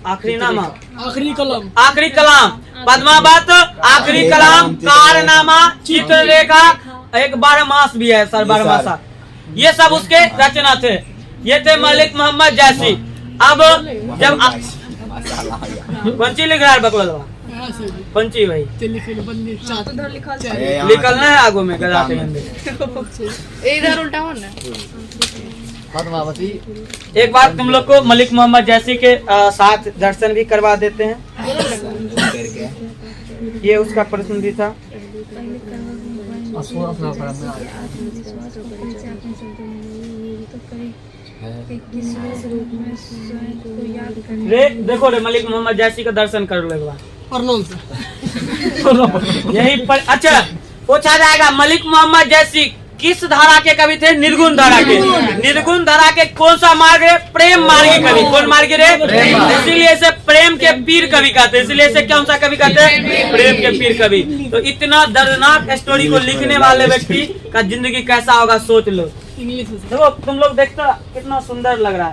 आखिरी नामा, आखिरी कलाम। पद्मावत, आखिरी कलाम, कारनामा, चित्ररेखा, एक 12 मास भी है सर, 12 मासा। ये सब उसके रचना थे। ये थे मलिक मोहम्मद जैसी। अब जब पंची लिख रहा है बकवाल पंची भाई निकलना है आगो में गला के इधर उल्टा होना। पद्मावती। एक बार तुम लोग को मलिक मोहम्मद जैसी के साथ दर्शन भी करवा देते हैं। ये उसका प्रश्न भी था। रे देखो रे मलिक मोहम्मद जैसी का दर्शन कर लो एक बार। यही पर अच्छा पूछा जाएगा मलिक मोहम्मद जैसी किस धारा के कवि थे? निर्गुण धारा के। निर्गुण धारा के कौन सा मार्ग है? प्रेम मार्गी कवि। कौन मार्ग रे? इसीलिए इसे प्रेम के पीर कवि कहते हैं। इसलिए इसे कौन सा कवि कहते हैं? प्रेम के पीर कवि। तो इतना दर्दनाक स्टोरी को लिखने वाले व्यक्ति का जिंदगी कैसा होगा सोच लो। देखो तुम लोग देखते कितना सुंदर लग रहा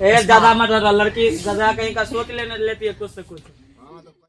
है। ज्यादा मत लड़की ज्यादा कहीं का सोच लेती है कुछ से कुछ।